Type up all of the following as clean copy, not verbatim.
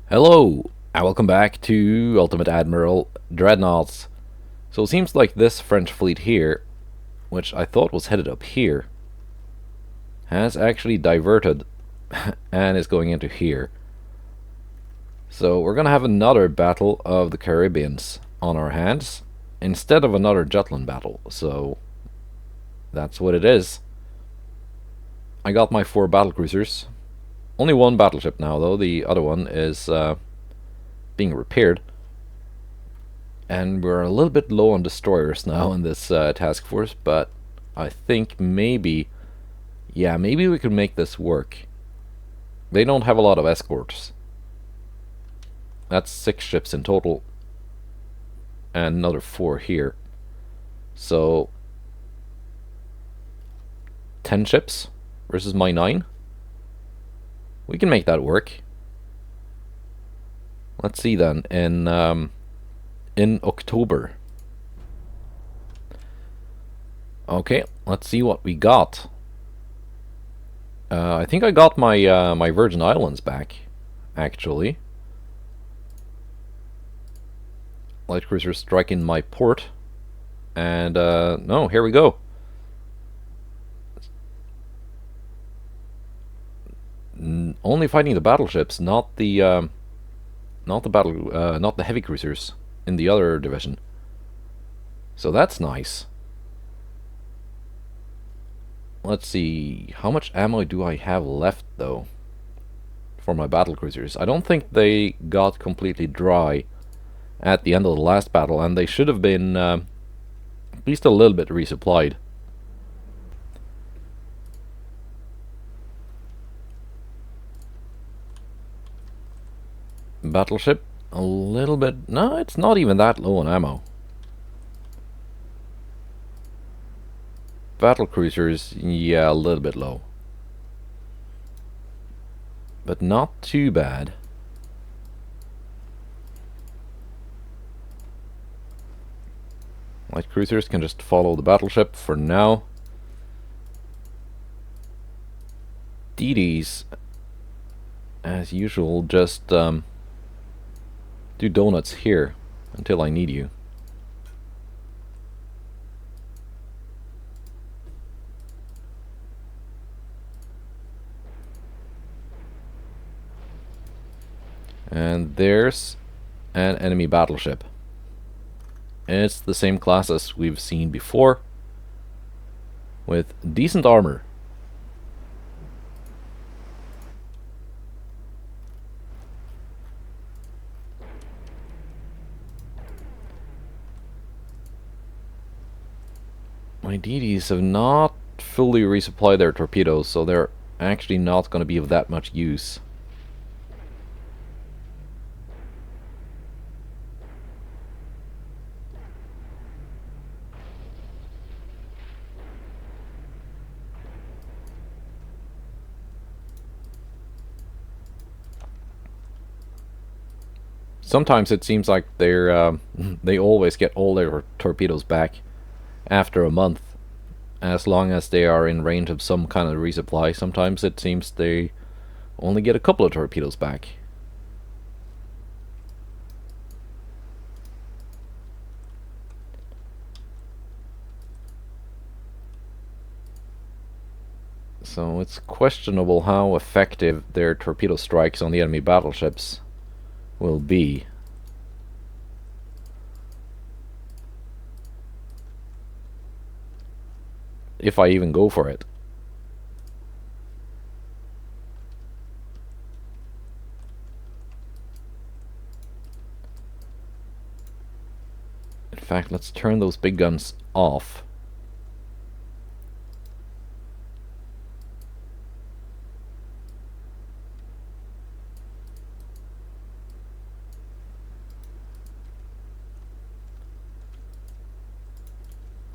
Hello, and welcome back to Ultimate Admiral Dreadnoughts. So it seems like this French fleet here, which I thought was headed up here, has actually diverted and is going into here. So we're going to have another Battle of the Caribbeans on our hands, instead of another Jutland battle, so that's what it is. I got my 4 battlecruisers. Only one battleship now though, the other one is being repaired. And we're a little bit low on destroyers now in this task force, but I think maybe we could make this work. They don't have a lot of escorts. That's 6 ships in total, and another 4 here. So 10 ships versus my 9. We can make that work. Let's see then, in October. Okay, let's see what we got. I think I got my my Virgin Islands back, actually. Light cruisers striking my port, and no, here we go. Only fighting the battleships, not the heavy cruisers in the other division. So that's nice. Let's see, how much ammo do I have left though for my battlecruisers? I don't think they got completely dry at the end of the last battle, and they should have been at least a little bit resupplied. Battleship, a little bit. No, it's not even that low on ammo. Battlecruisers, yeah, a little bit low, but not too bad. Light cruisers can just follow the battleship for now. DDs, as usual, just do donuts here until I need you. And there's an enemy battleship. It's the same class as we've seen before, with decent armor. My DDs have not fully resupplied their torpedoes, so they're actually not going to be of that much use. Sometimes it seems like they always get all their torpedoes back after a month, as long as they are in range of some kind of resupply. Sometimes it seems they only get a couple of torpedoes back. So it's questionable how effective their torpedo strikes on the enemy battleships will be. If I even go for it. In fact, let's turn those big guns off.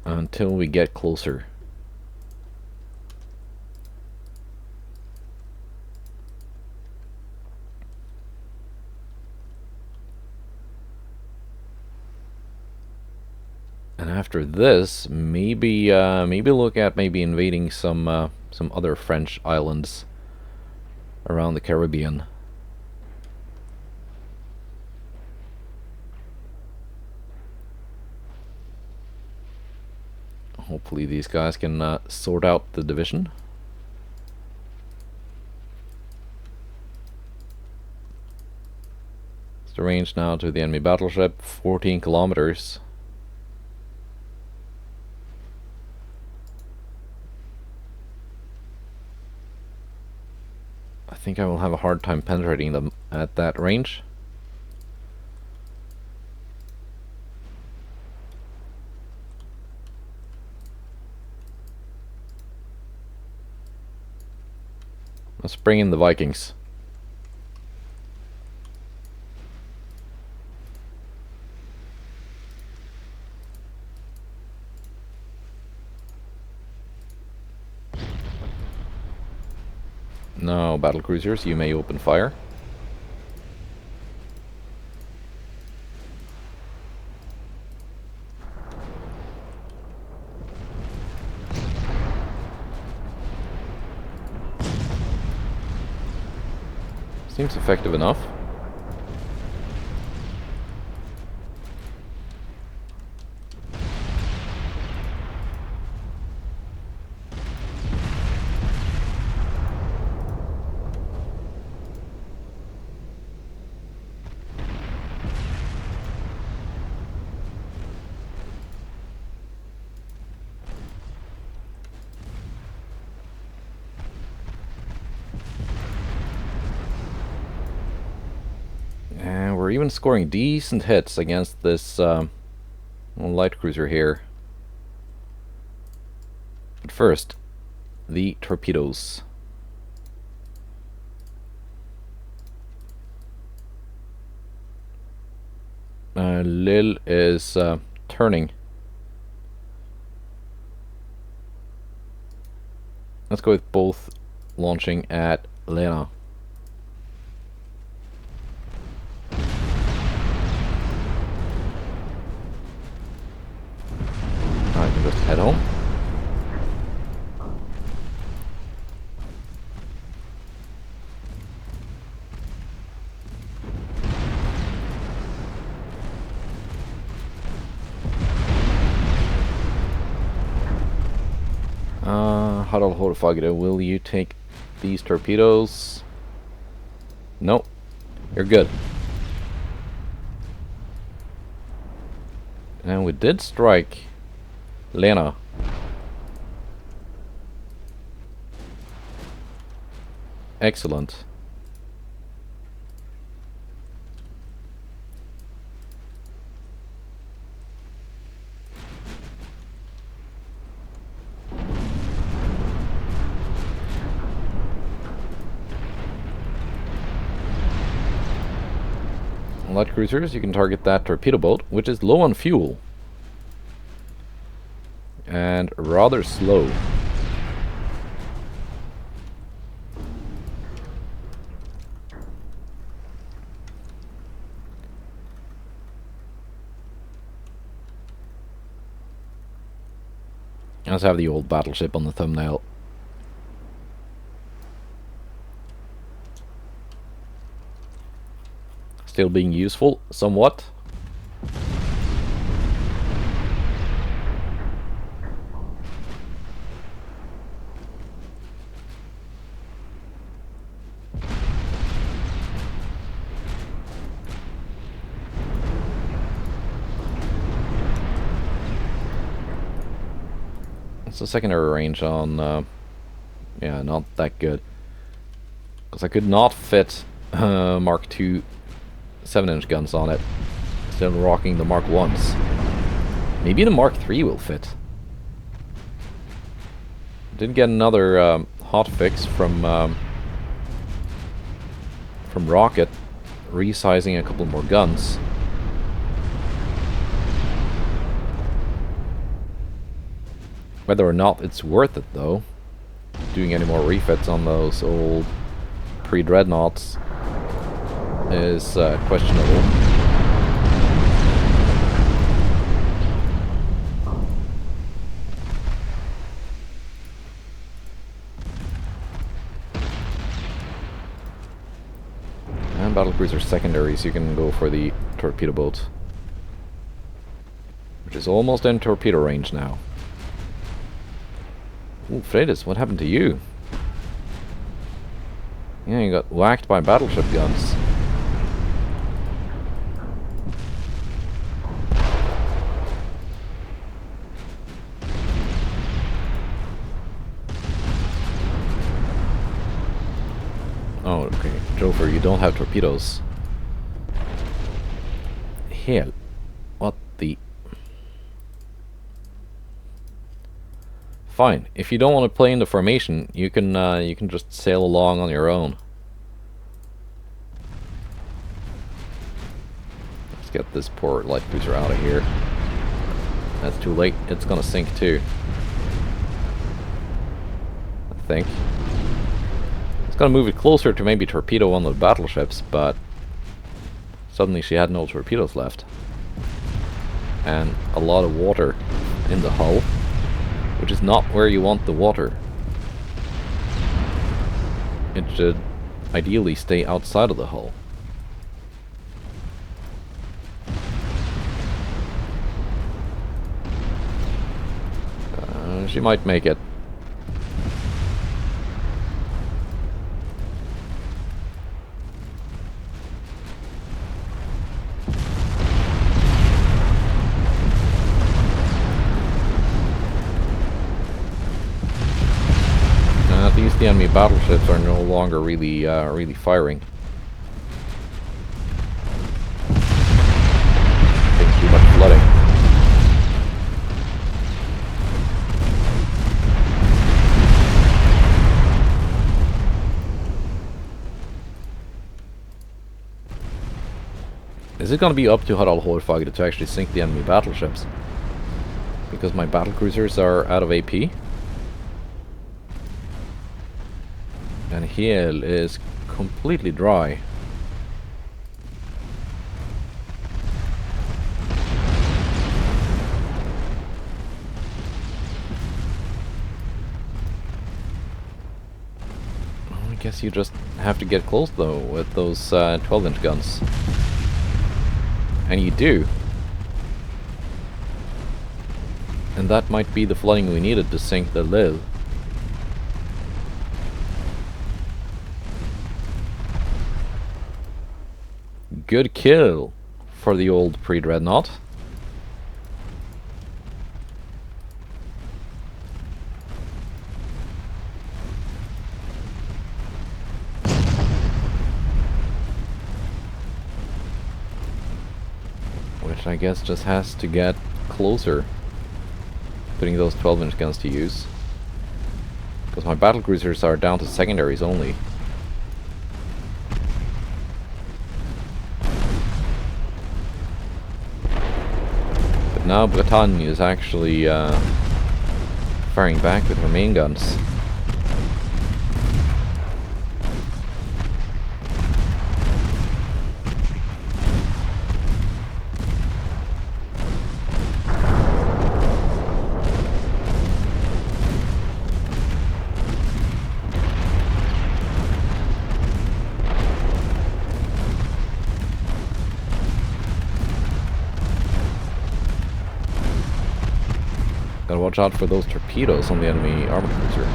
Until we get closer. And after this, maybe look at invading some other French islands around the Caribbean. Hopefully these guys can sort out the division. It's the range now to the enemy battleship, 14 kilometers. I think I will have a hard time penetrating them at that range. Let's bring in the Vikings. Now, battlecruisers, you may open fire. Seems effective enough. And we're even scoring decent hits against this light cruiser here. But first, the torpedoes. Lille is turning. Let's go with both launching at Lena. I can just head home. Huddle Horfagre, will you take these torpedoes? Nope. You're good. And we did strike Lena. Excellent. Light cruisers, you can target that torpedo boat, which is low on fuel and rather slow. Let's have the old battleship on the thumbnail. Still being useful, somewhat. It's a secondary range on, yeah, not that good. Because I could not fit Mark II 7-inch guns on it. Still rocking the Mark 1s. Maybe the Mark III will fit. Did get another hot fix from Rocket, resizing a couple more guns. Whether or not it's worth it, though, doing any more refits on those old pre-dreadnoughts is questionable. And battlecruiser secondaries, you can go for the torpedo boat, which is almost in torpedo range now. Ooh, Freitas, what happened to you? Yeah, you got whacked by battleship guns. Oh, okay. Jofer, you don't have torpedoes. Hell. What the... Fine. If you don't want to play in the formation, you can just sail along on your own. Let's get this poor light cruiser out of here. That's too late. It's gonna sink too. I think. It's gonna move it closer to maybe torpedo one of the battleships, but suddenly she had no torpedoes left. And a lot of water in the hull, which is not where you want the water. It should ideally stay outside of the hull. She might make it. At least the enemy battleships are no longer really firing. Getting too much flooding. Is it going to be up to Harald Hårfagre to actually sink the enemy battleships? Because my battlecruisers are out of AP? And Hiel is completely dry. I guess you just have to get close though with those 12-inch guns. And you do. And that might be the flooding we needed to sink the Lille. Good kill for the old pre-dreadnought. Which I guess just has to get closer, putting those 12-inch guns to use. Because my battlecruisers are down to secondaries only. But now Bretagne is actually firing back with her main guns. Gotta watch out for those torpedoes on the enemy armor cruiser.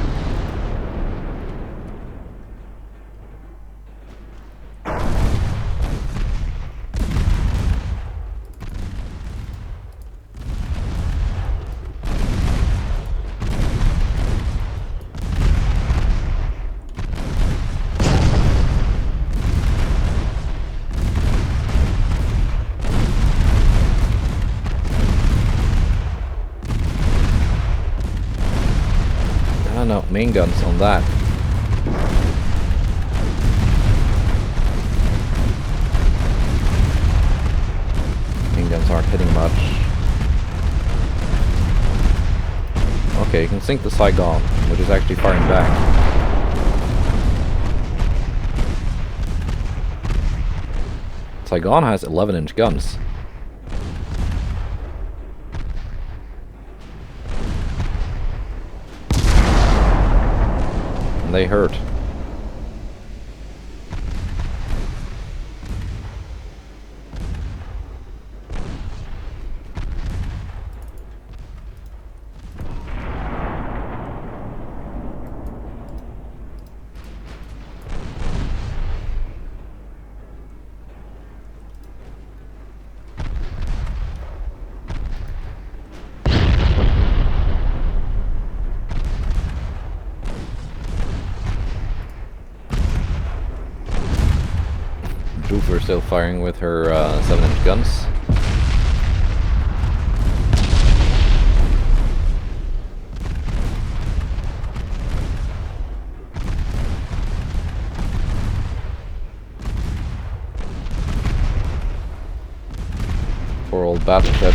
No, main guns on that. Main guns aren't hitting much. Okay, you can sink the Saigon, which is actually firing back. Saigon has 11-inch guns. They hurt. Trooper still firing with her 7-inch guns. Poor old Battleship.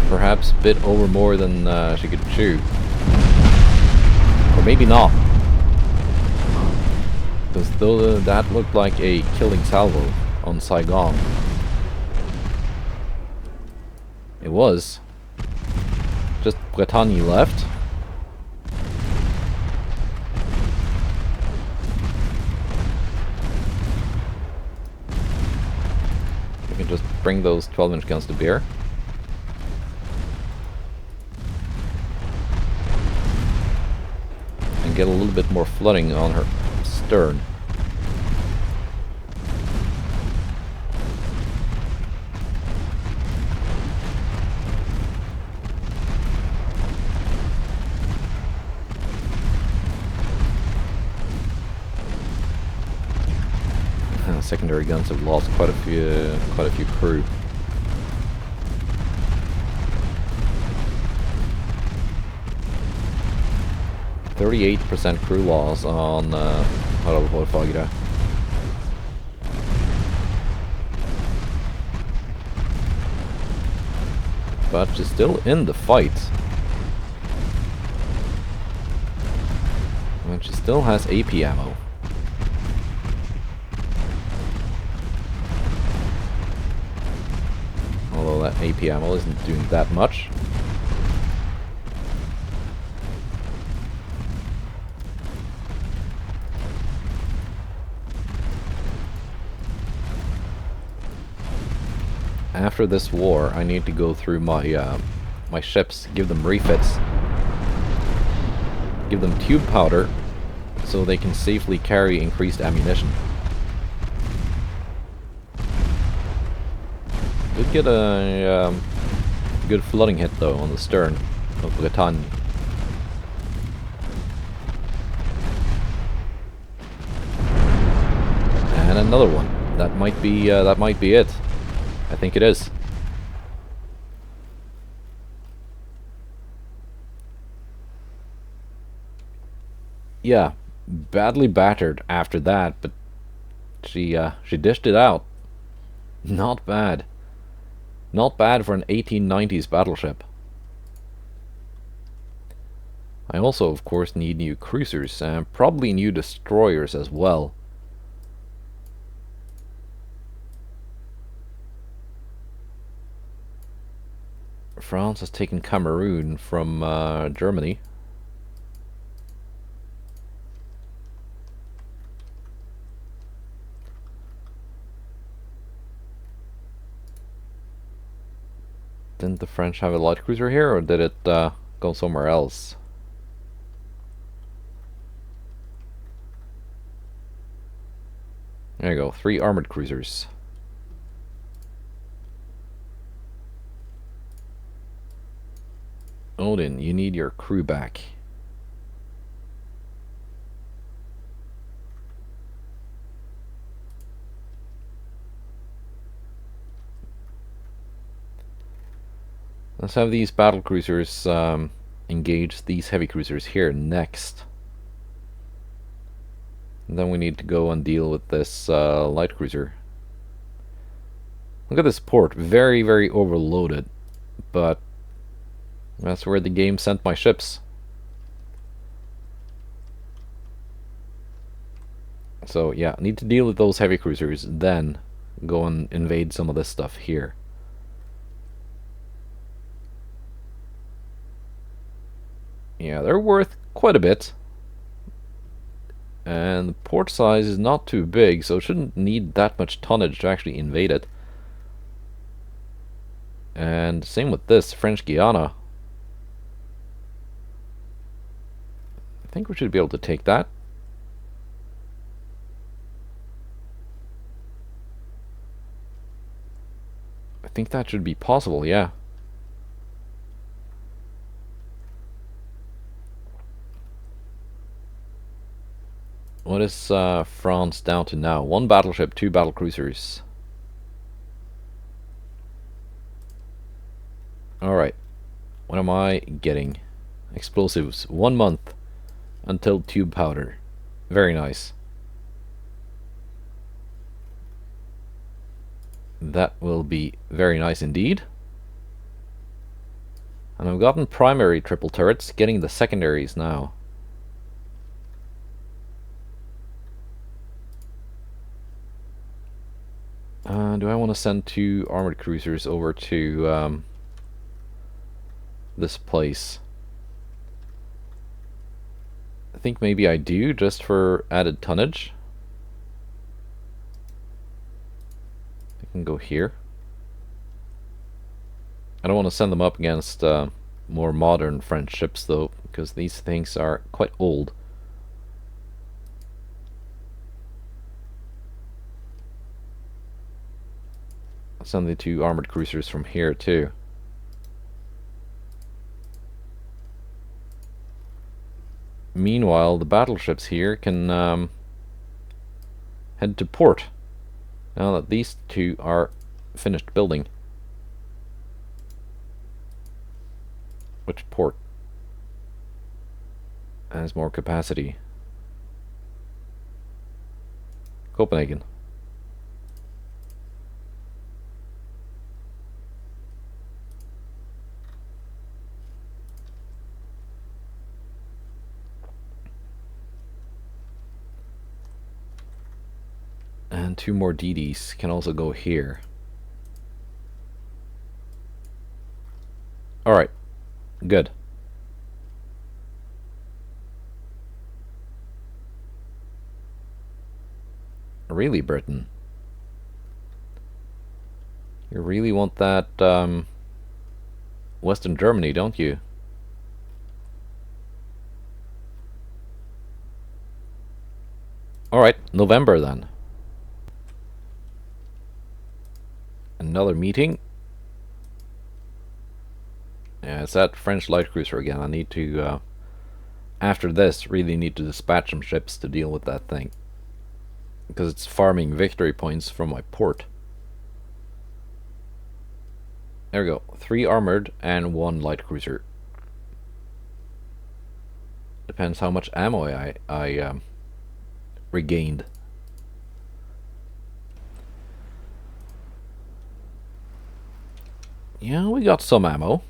Perhaps bit over more than she could chew. Or maybe not. Because though that looked like a killing salvo on Saigon. It was. Just Bretagne left. We can just bring those 12-inch guns to bear. And get a little bit more flooding on her stern. Secondary guns have lost quite a few crew. %38 crew loss on Harald. But she's still in the fight. And she still has AP ammo. Although that AP ammo isn't doing that much. After this war, I need to go through my my ships, give them refits, give them tube powder, so they can safely carry increased ammunition. Did get a good flooding hit though on the stern of Bretagne. And another one. That might be it. I think it is. Yeah, badly battered after that, but she dished it out. Not bad. Not bad for an 1890s battleship. I also, of course, need new cruisers and probably new destroyers as well. France has taken Cameroon from Germany. Didn't the French have a light cruiser here, or did it go somewhere else? There you go, 3 armored cruisers. Odin, you need your crew back. Let's have these battle cruisers engage these heavy cruisers here next. And then we need to go and deal with this light cruiser. Look at this port, very, very overloaded, but that's where the game sent my ships. So yeah, need to deal with those heavy cruisers, then go and invade some of this stuff here. Yeah, they're worth quite a bit. And the port size is not too big, so it shouldn't need that much tonnage to actually invade it. And same with this, French Guiana. I think we should be able to take that. I think that should be possible, yeah. What What is France down to now? 1 battleship, 2 battlecruisers. Alright. What am I getting? Explosives. 1 month until tube powder. Very nice. That will be very nice indeed. And I've gotten primary triple turrets, getting the secondaries now. Do I want to send 2 armored cruisers over to this place? I think maybe I do, just for added tonnage. I can go here. I don't want to send them up against more modern French ships though, because these things are quite old. I'll send the 2 armored cruisers from here too. Meanwhile, the battleships here can head to port now that these 2 are finished building. Which port has more capacity? Copenhagen. And 2 more DDs can also go here. Alright. Good. Really, Britain? You really want that Western Germany, don't you? Alright, November then. Another meeting. Yeah, it's that French light cruiser again. I need to, after this, really need to dispatch some ships to deal with that thing. Because it's farming victory points from my port. There we go. 3 armored and 1 light cruiser. Depends how much ammo I regained. Yeah, we got some ammo.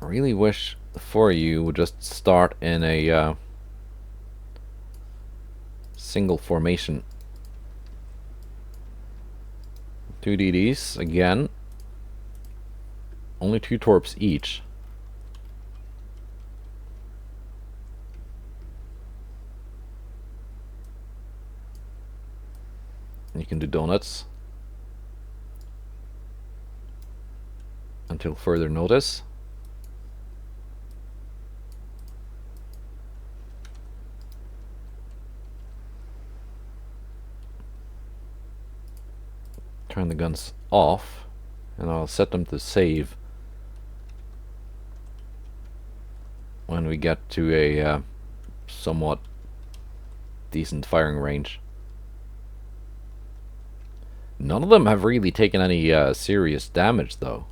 I really wish the 4 of you would just start in a single formation. 2 DDs again. Only 2 torps each. You can do donuts until further notice. Turn the guns off, and I'll set them to save when we get to a somewhat decent firing range. None of them have really taken any serious damage though.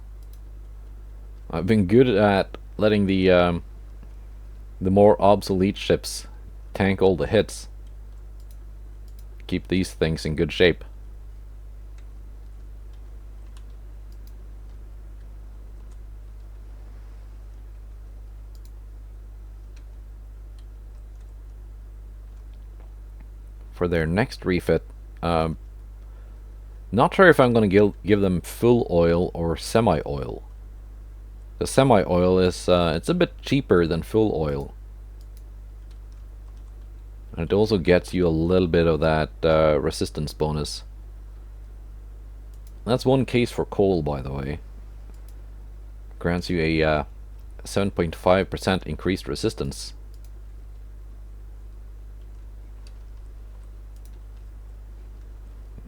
I've been good at letting the more obsolete ships tank all the hits. Keep these things in good shape. For their next refit, not sure if I'm going to give them full oil or semi-oil. The semi-oil is it's a bit cheaper than full oil, and it also gets you a little bit of that resistance bonus. That's one case for coal, by the way. Grants you a 7.5% increased resistance.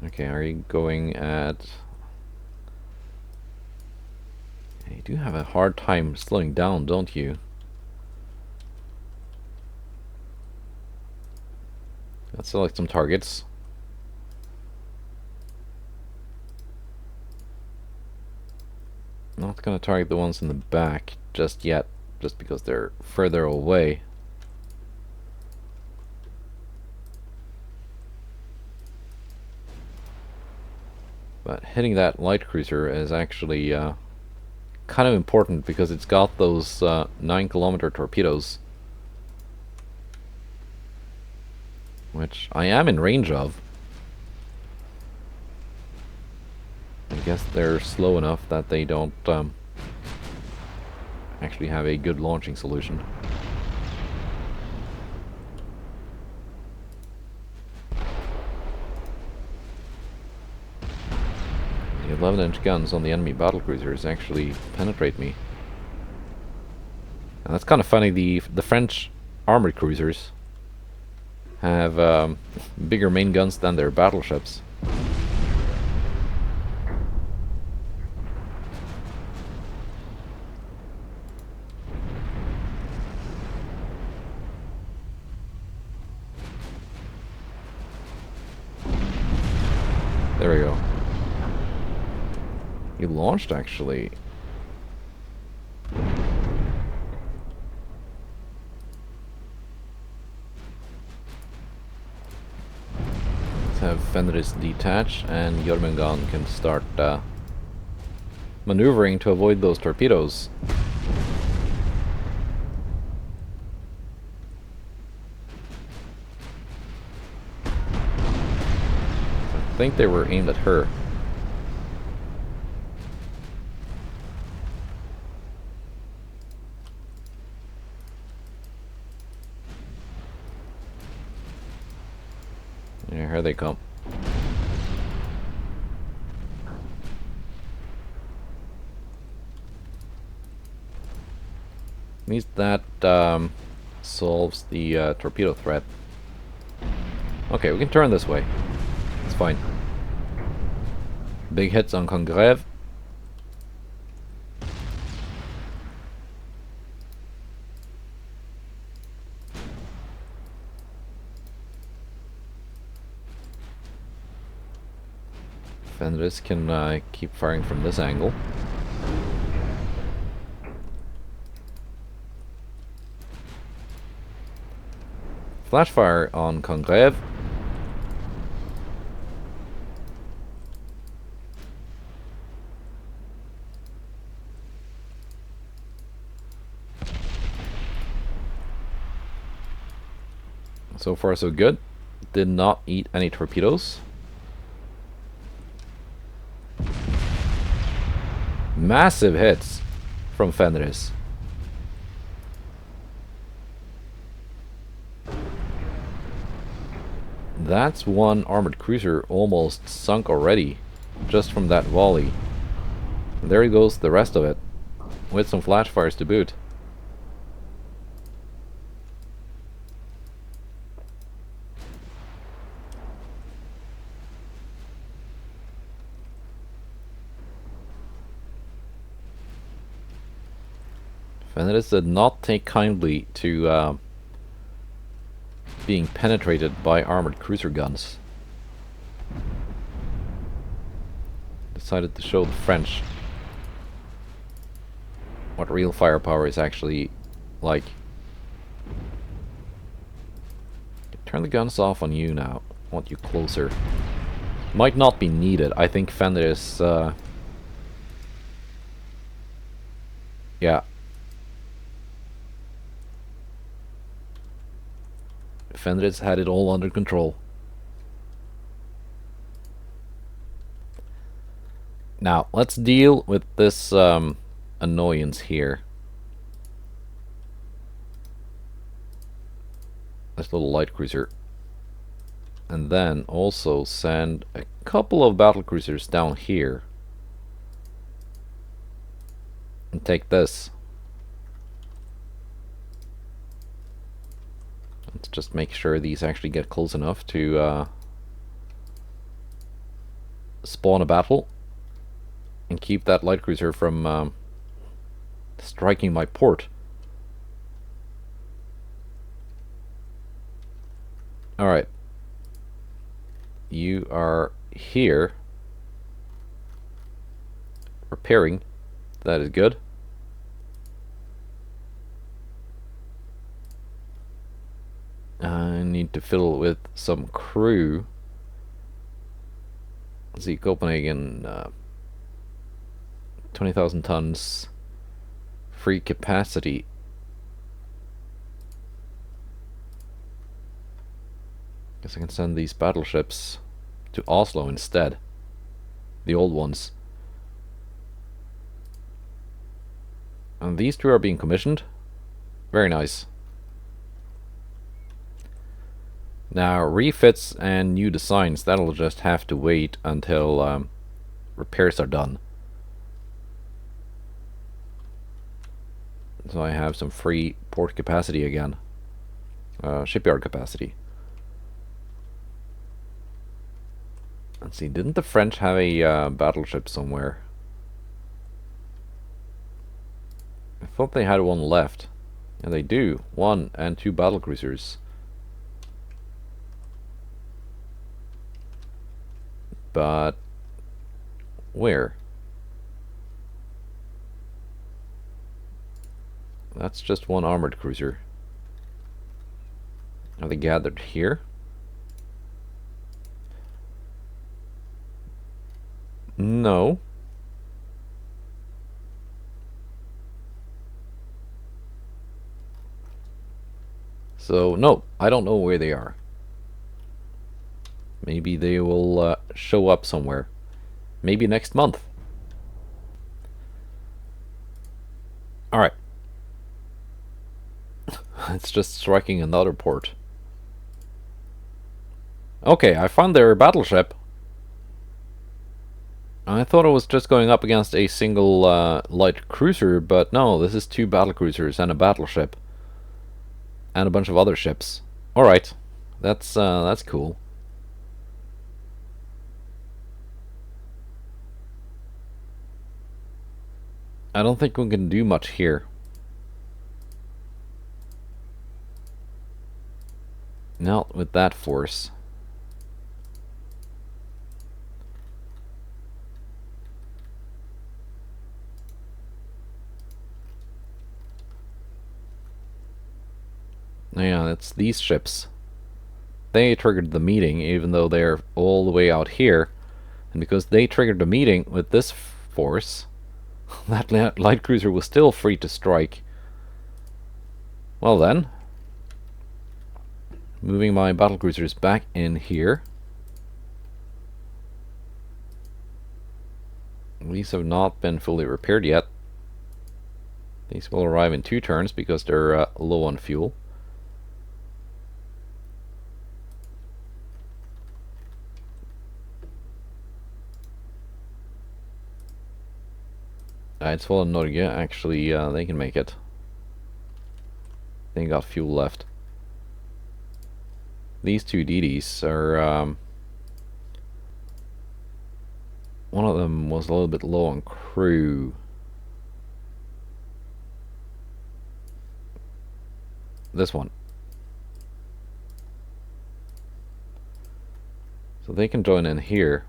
Okay, are you going at... You do have a hard time slowing down, don't you? Let's select some targets. Not gonna target the ones in the back just yet, just because they're further away. But hitting that light cruiser is actually kind of important because it's got those 9-kilometer torpedoes, which I am in range of. I guess they're slow enough that they don't actually have a good launching solution. The 11-inch guns on the enemy battlecruisers actually penetrate me. And that's kind of funny. The French armored cruisers have bigger main guns than their battleships. There we go. He launched, actually. Let's have Fenris detach, and Jormungand can start maneuvering to avoid those torpedoes. I think they were aimed at her. Yeah, here they come. At least that solves the torpedo threat. Okay, we can turn this way. It's fine. Big hits on Congreve. Fenris can keep firing from this angle. Flashfire on Congreve. So far so good. Did not eat any torpedoes. Massive hits from Fenris. That's one armored cruiser almost sunk already, just from that volley. And there goes the rest of it, with some flash fires to boot. Fenris did not take kindly to being penetrated by armored cruiser guns. Decided to show the French what real firepower is actually like. Turn the guns off on you now. Want you closer. Might not be needed. I think Fenris yeah. Fenris had it all under control. Now, let's deal with this annoyance here. This little light cruiser. And then also send a couple of battlecruisers down here. And take this. Let's just make sure these actually get close enough to spawn a battle and keep that light cruiser from striking my port. Alright, You are here repairing. That is good. I need to fill with some crew. Let's see, Copenhagen, 20,000 tons. Free capacity. Guess I can send these battleships to Oslo instead. The old ones. And these two are being commissioned. Very nice. Now, refits and new designs, that'll just have to wait until repairs are done. So I have some free port capacity again. Shipyard capacity. Let's see, didn't the French have a battleship somewhere? I thought they had one left. And they do. 1 and 2 battlecruisers. But where? That's just 1 armored cruiser. Are they gathered here? No. So, no, I don't know where they are. Maybe they will show up somewhere. Maybe next month. Alright. It's just striking another port. Okay, I found their battleship. I thought it was just going up against a single light cruiser, but no, this is 2 battlecruisers and a battleship. And a bunch of other ships. Alright. That's cool. I don't think we can do much here. Not with that force. Yeah, it's these ships. They triggered the meeting, even though they're all the way out here. And because they triggered the meeting with this force, that light cruiser was still free to strike. Well then, moving my battlecruisers back in here. These have not been fully repaired yet. These will arrive in 2 turns because they're low on fuel. It's full in Norway. Actually, they can make it. They got fuel left. These 2 DDs are... one of them was a little bit low on crew. This one. So they can join in here.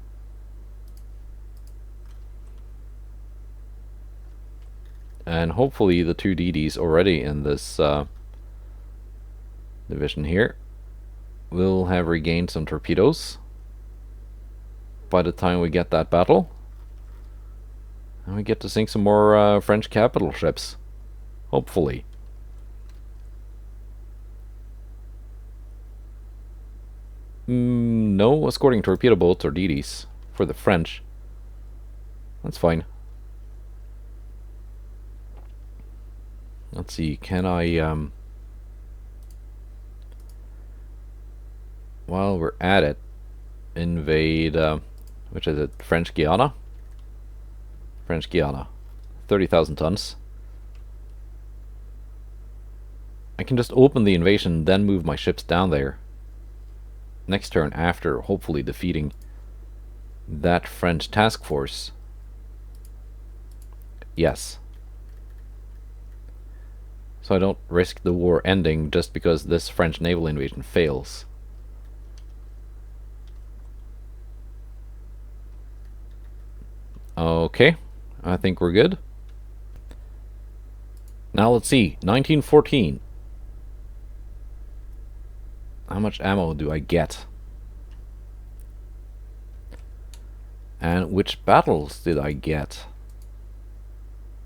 And hopefully the 2 DDs already in this division here will have regained some torpedoes by the time we get that battle. And we get to sink some more French capital ships. Hopefully. No escorting torpedo boats or DDs for the French. That's fine. Let's see, can I, while we're at it, invade, which is it, French Guiana? French Guiana. 30,000 tons. I can just open the invasion, then move my ships down there. Next turn, after hopefully defeating that French task force. Yes. So I don't risk the war ending just because this French naval invasion fails. Okay, I think we're good. Now let's see, 1914. How much ammo do I get? And which battles did I get?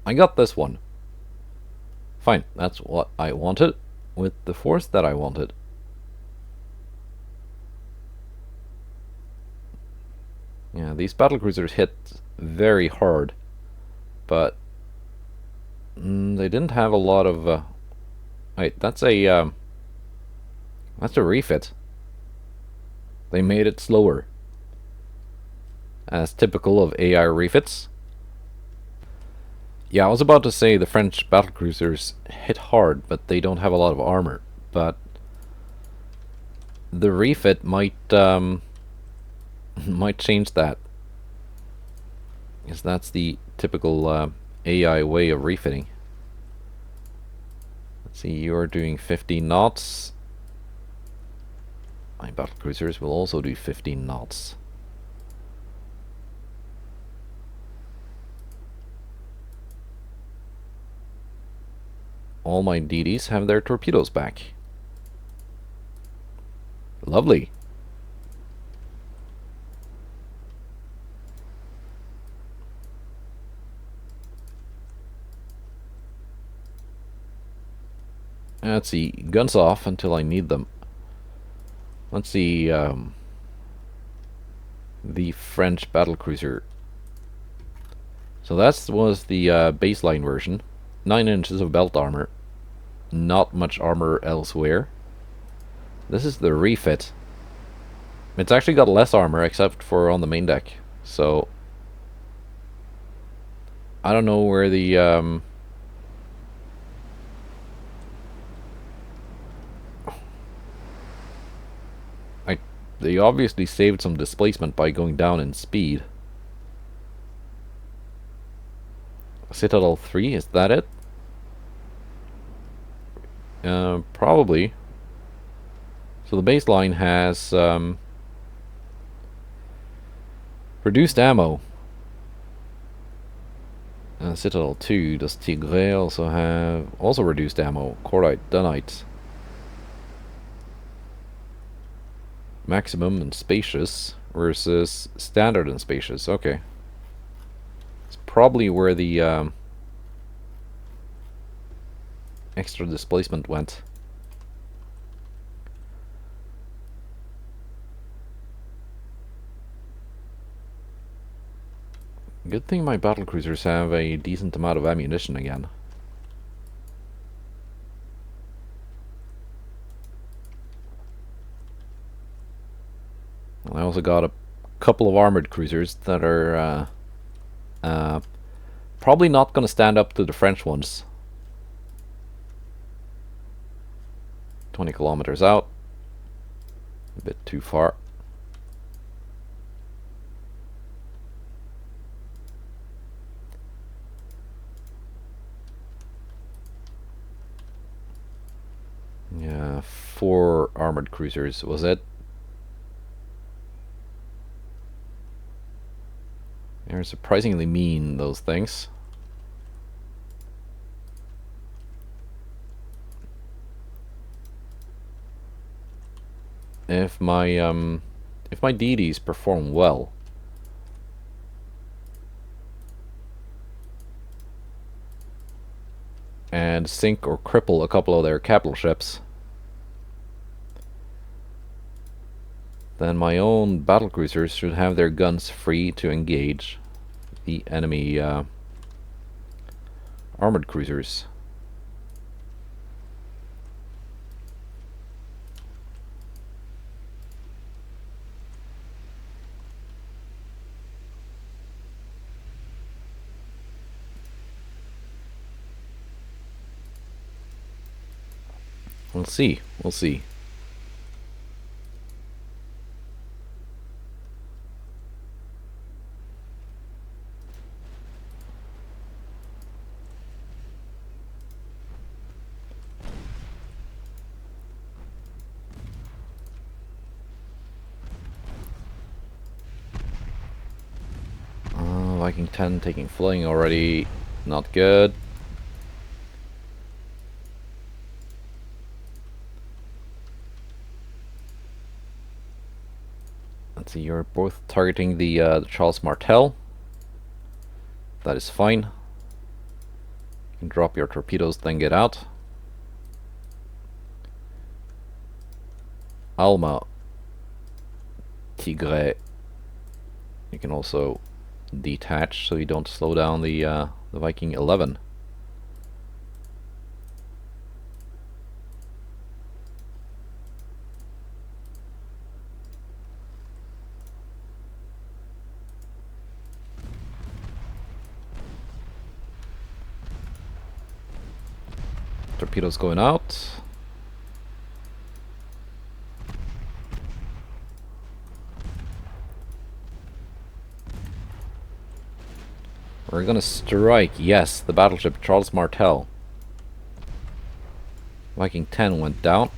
I got this one. Fine, that's what I wanted, with the force that I wanted. Yeah, these battlecruisers hit very hard, but they didn't have a lot of. Wait, that's a refit. They made it slower, as typical of AI refits. Yeah, I was about to say the French battlecruisers hit hard, but they don't have a lot of armor. But the refit might might change that, because that's the typical AI way of refitting. Let's see, you're doing 15 knots. My battlecruisers will also do 15 knots. All my DDs have their torpedoes back. Lovely. Let's see, guns off until I need them. Let's see, the French battlecruiser. So that was the baseline version. 9 inches of belt armor. Not much armor elsewhere. This is the refit. It's actually got less armor except for on the main deck. So I don't know where the they obviously saved some displacement by going down in speed. Citadel 3, is that it? Probably. So the baseline has reduced ammo. Citadel 2, does Tigre also have reduced ammo? Cordite, Dunite. Maximum and spacious versus standard and spacious. Okay. It's probably where the extra displacement went. Good thing my battlecruisers have a decent amount of ammunition again. I also got a couple of armored cruisers that are probably not going to stand up to the French ones. 20 kilometers out. A bit too far. Yeah, 4 armored cruisers, was it? They're surprisingly mean, those things. If my DDs perform well, and sink or cripple a couple of their capital ships, then my own battlecruisers should have their guns free to engage the enemy armored cruisers. We'll see. We'll see. Viking 10 taking flooding already. Not good. Let's see, you're both targeting the Charles Martel. That is fine. You can drop your torpedoes, then get out. Alma. Tigre. You can also detach so you don't slow down the Viking 11. Torpedoes going out. We're gonna strike, yes, the battleship Charles Martel. Viking 10 went down.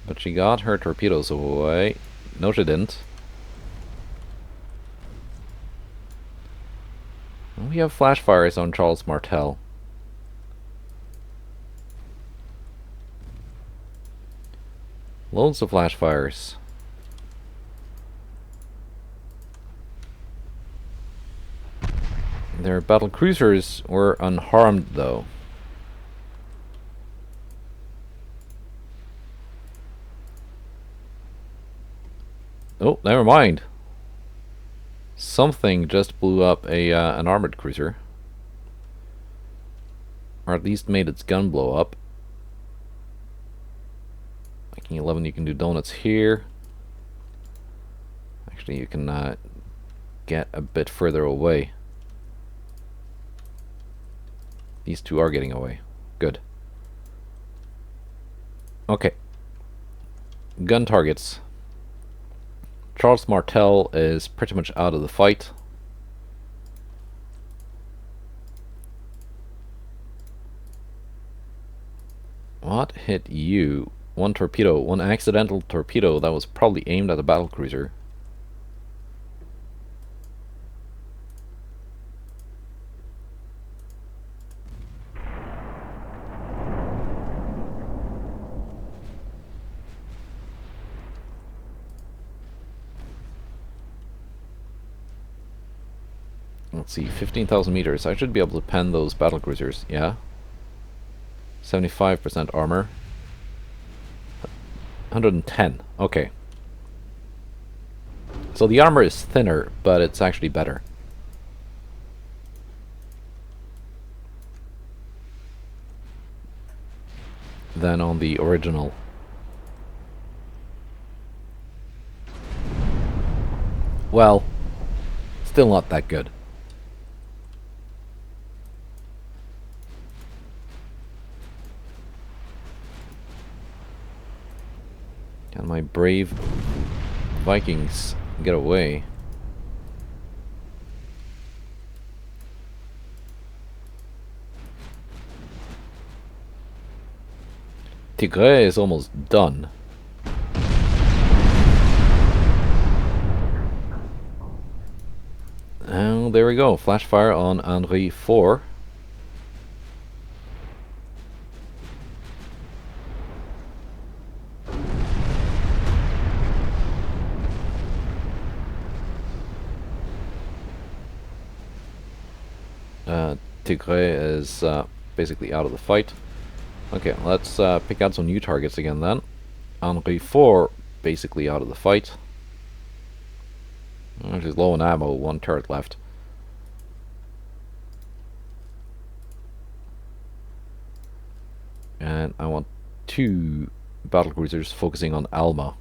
But she got her torpedoes away. No, she didn't. We have flashfires on Charles Martel. Loads of flashfires. Their battlecruisers were unharmed, though. Oh, never mind. Something just blew up an armored cruiser. Or at least made its gun blow up. Viking 11, you can do donuts here. Actually, you can get a bit further away. These two are getting away. Good. Okay. Gun targets. Charles Martel is pretty much out of the fight. What hit you? One torpedo. One accidental torpedo that was probably aimed at a battlecruiser. Let's see, 15,000 meters. I should be able to pen those battlecruisers, yeah? 75% armor. 110, okay. So the armor is thinner, but it's actually better. Than on the original. Well, still not that good. Can my brave Vikings get away? Tigre is almost done. And there we go. Flashfire on Henri 4. Tigre is basically out of the fight. Okay, let's pick out some new targets again then. Henri 4 basically out of the fight. She's low on ammo, one turret left. And I want 2 battlecruisers focusing on Alma.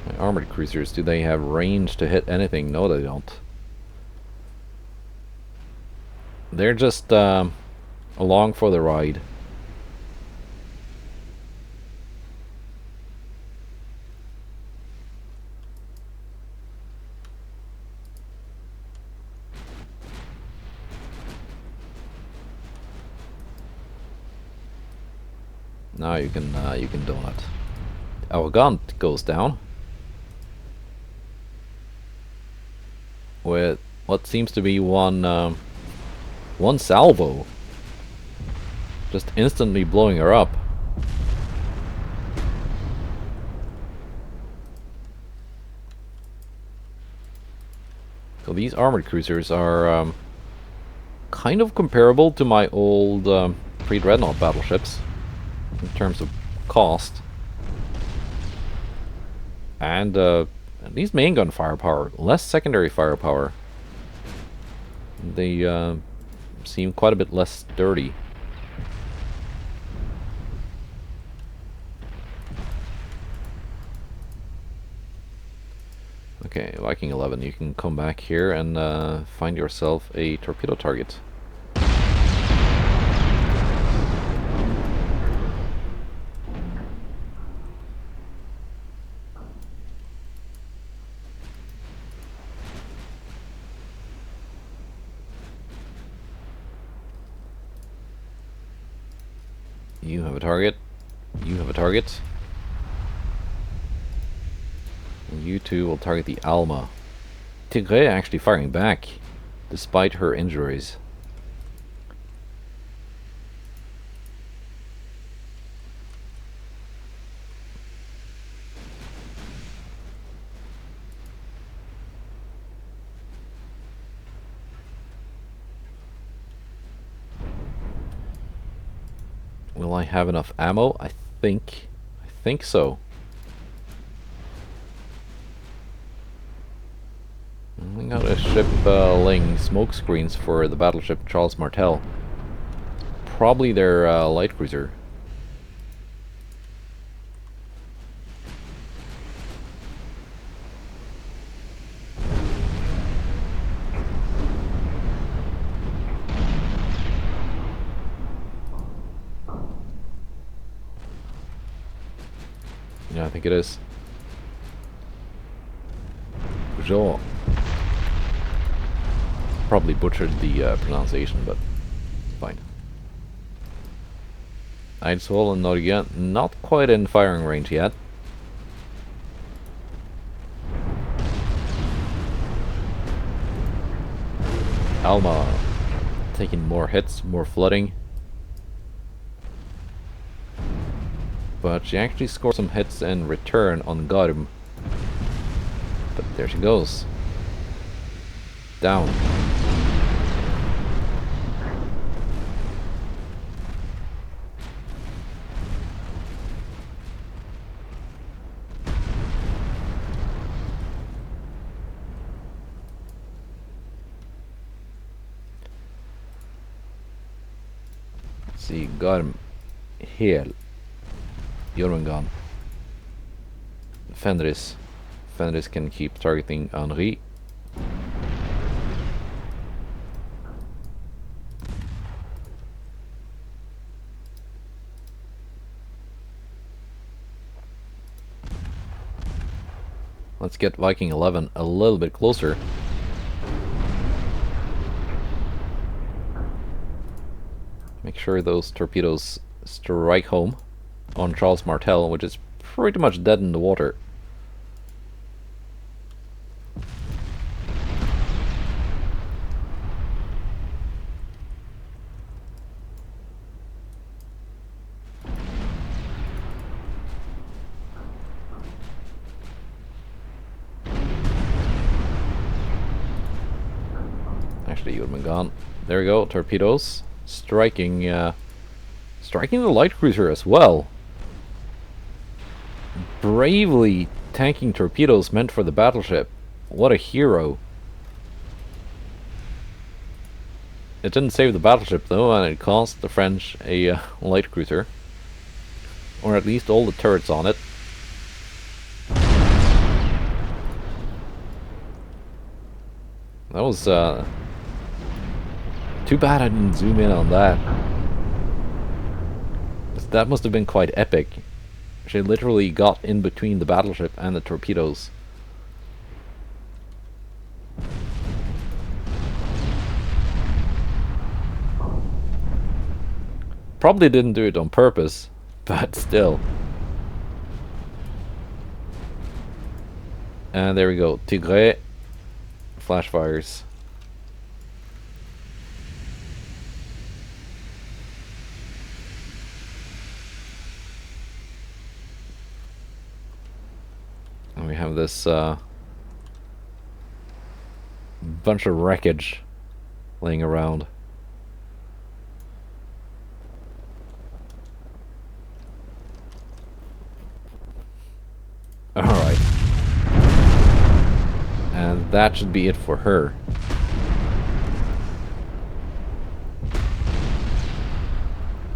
My armored cruisers, do they have range to hit anything? No, they don't. They're just along for the ride. Now you can donut. Our gun goes down with what seems to be one salvo, just instantly blowing her up. So these armored cruisers are kind of comparable to my old pre-dreadnought battleships in terms of cost, and at least main gun firepower, less secondary firepower. They seem quite a bit less sturdy. Okay, Viking 11, you can come back here and find yourself a torpedo target. You have a target. You have a target. And you two will target the Alma. Tigre actually firing back, despite her injuries. Will I have enough ammo? I think so. We got a ship laying smoke screens for the battleship Charles Martel. Probably their light cruiser. Yeah, I think it is. Bonjour. Probably butchered the pronunciation, but fine. Naval and Norwegian, not quite in firing range yet. Alma taking more hits, more flooding. But she actually scored some hits in return on Garm. But there she goes. Down. Let's see, Garm, Hel, Jormungand, Fenris. Fenris can keep targeting Henri. Let's get Viking 11 a little bit closer. Make sure those torpedoes strike home on Charles Martel, which is pretty much dead in the water. Actually, you would have been gone. There we go, torpedoes striking striking the light cruiser as well. Bravely tanking torpedoes meant for the battleship. What a hero. It didn't save the battleship though, and it cost the French a light cruiser. Or at least all the turrets on it. That was too bad I didn't zoom in on that. That must have been quite epic. She literally got in between the battleship and the torpedoes. Probably didn't do it on purpose, but still. And there we go. Tigre. Flashfires. And we have this bunch of wreckage laying around. Alright. And that should be it for her.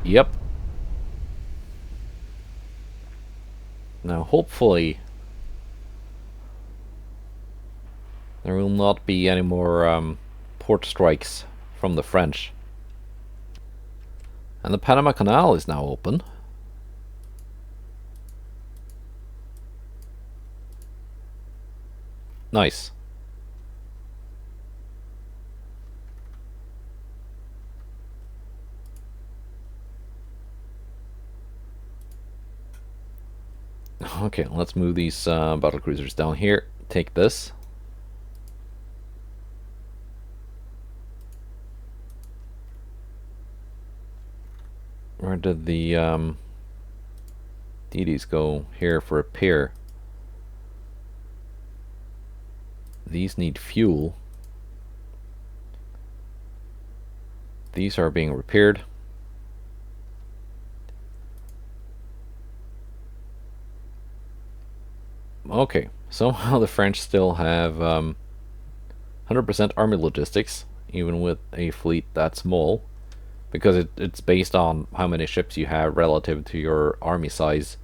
Yep. Now hopefully there will not be any more port strikes from the French. And the Panama Canal is now open. Nice. Okay, let's move these battlecruisers down here. Take this. Where did the DDs go? Here for repair. These need fuel. These are being repaired. Okay, somehow the French still have 100% army logistics, even with a fleet that small, because it's based on how many ships you have relative to your army size.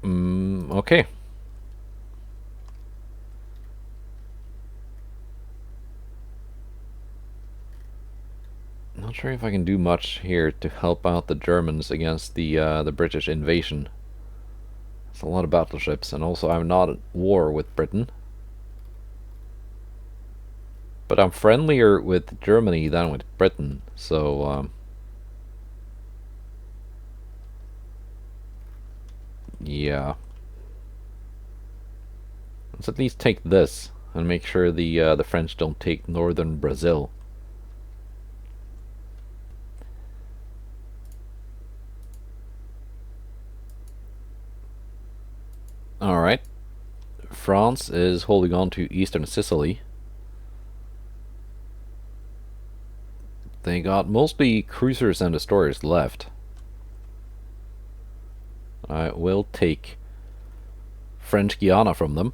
Okay. Not sure if I can do much here to help out the Germans against the British invasion. It's a lot of battleships, and also I'm not at war with Britain. But I'm friendlier with Germany than with Britain, so yeah. Let's at least take this and make sure the French don't take northern Brazil. Alright. France is holding on to eastern Sicily. They got mostly cruisers and destroyers left. I will take French Guiana from them.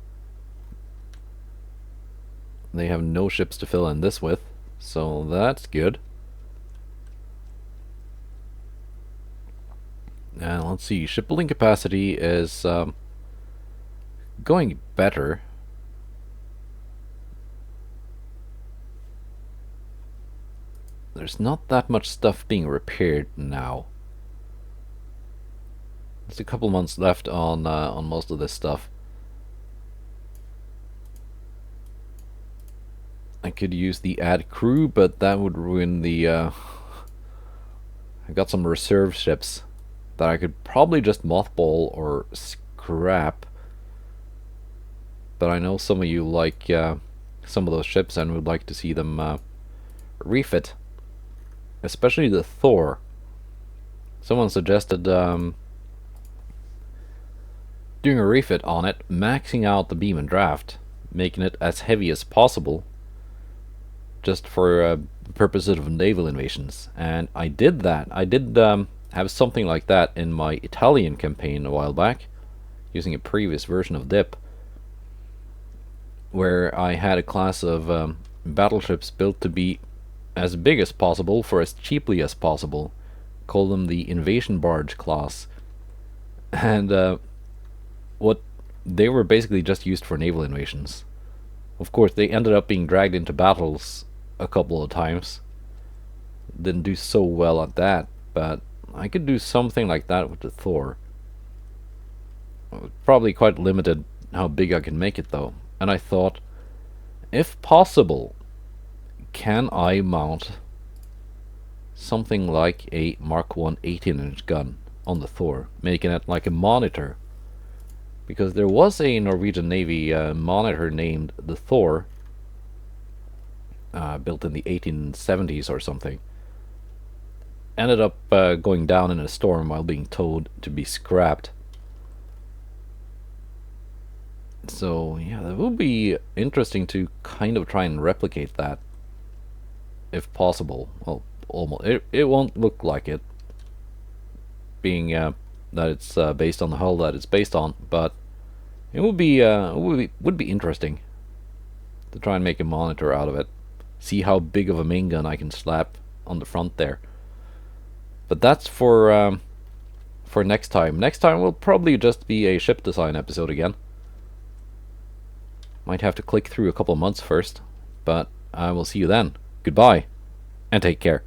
They have no ships to fill in this with, so that's good. And let's see, shipbuilding capacity is going better. There's not that much stuff being repaired now. There's a couple months left on most of this stuff. I could use the add crew, but that would ruin the I got some reserve ships that I could probably just mothball or scrap. But I know some of you like some of those ships and would like to see them refit. Especially the Thor. Someone suggested doing a refit on it, maxing out the beam and draft, making it as heavy as possible, just for the purposes of naval invasions. And I did that. I did have something like that in my Italian campaign a while back, using a previous version of DIP, where I had a class of battleships built to be as big as possible for as cheaply as possible. Call them the invasion barge class. And what they were basically just used for naval invasions. Of course, they ended up being dragged into battles a couple of times. Didn't do so well at that, but I could do something like that with the Thor. Probably quite limited how big I can make it though. And I thought, if possible, can I mount something like a Mark 1 18-inch gun on the Thor, making it like a monitor? Because there was a Norwegian Navy monitor named the Thor, built in the 1870s or something. Ended up going down in a storm while being towed to be scrapped. So yeah, that would be interesting to kind of try and replicate that, if possible. Well, almost. It won't look like it, being that it's based on the hull that it's based on, but it would be interesting to try and make a monitor out of it. See how big of a main gun I can slap on the front there. But that's for next time. Next time will probably just be a ship design episode again. Might have to click through a couple of months first, but I will see you then. Goodbye, and take care.